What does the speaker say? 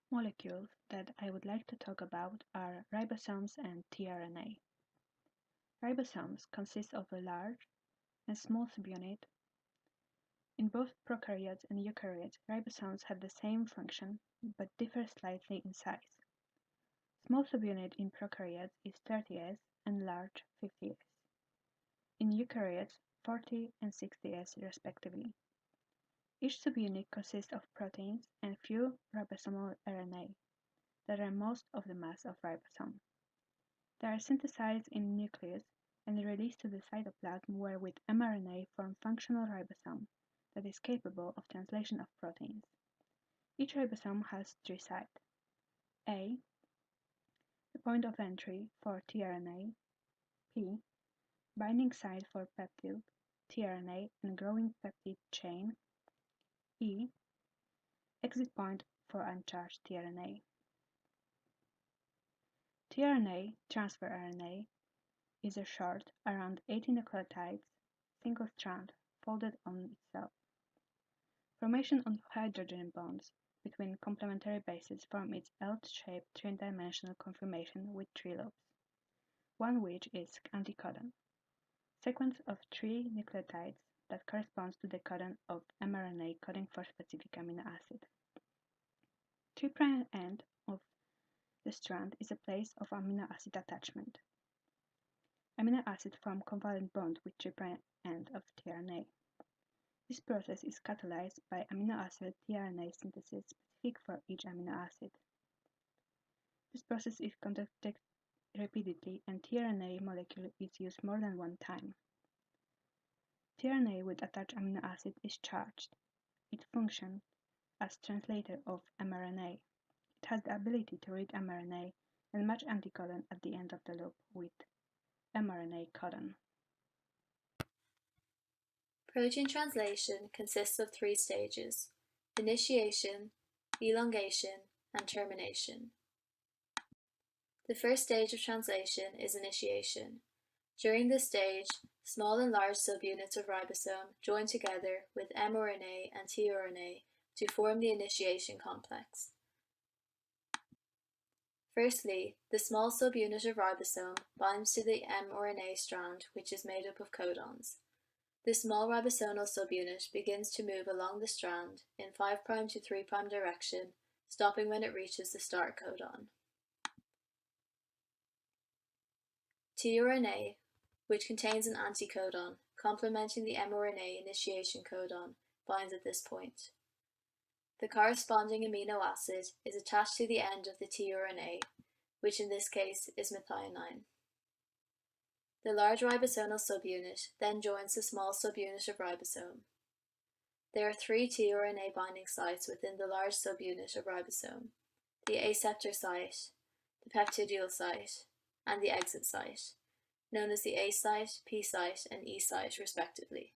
Molecules that I would like to talk about are ribosomes and tRNA. Ribosomes consist of a large and small subunit. In both prokaryotes and eukaryotes, ribosomes have the same function, but differ slightly in size. Small subunit in prokaryotes is 30S and large 50S. In eukaryotes, 40 and 60S respectively. Each subunit consists of proteins and few ribosomal RNA that are most of the mass of ribosome. They are synthesized in the nucleus and released to the cytoplasm where with mRNA form functional ribosome that is capable of translation of proteins. Each ribosome has three sites. A. The point of entry for tRNA. P. Binding site for peptide, tRNA and growing peptide chain. E. Exit point for uncharged tRNA. tRNA, transfer RNA, is a short, around 80 nucleotides, single strand, folded on itself. Formation of hydrogen bonds between complementary bases form its L-shaped three-dimensional conformation with three loops, one which is anticodon, sequence of three nucleotides that corresponds to the codon of mRNA coding for specific amino acid. 3' end of the strand is a place of amino acid attachment. Amino acids form covalent bond with 3' end of tRNA. This process is catalyzed by amino acid tRNA synthesis specific for each amino acid. This process is conducted repeatedly and tRNA molecule is used more than one time. tRNA with attached amino acid is charged. It functions as translator of mRNA. It has the ability to read mRNA and match anticodon at the end of the loop with mRNA codon. Protein translation consists of three stages: initiation, elongation, and termination. The first stage of translation is initiation. During this stage, small and large subunits of ribosome join together with mRNA and tRNA to form the initiation complex. Firstly, the small subunit of ribosome binds to the mRNA strand, which is made up of codons. This small ribosomal subunit begins to move along the strand in 5' to 3' direction, stopping when it reaches the start codon. tRNA, which contains an anticodon complementing the mRNA initiation codon, binds at this point. The corresponding amino acid is attached to the end of the tRNA, which in this case is methionine. The large ribosomal subunit then joins the small subunit of ribosome. There are three tRNA binding sites within the large subunit of ribosome: the acceptor site, the peptidyl site, and the exit site, known as the A site, P site, and E site respectively.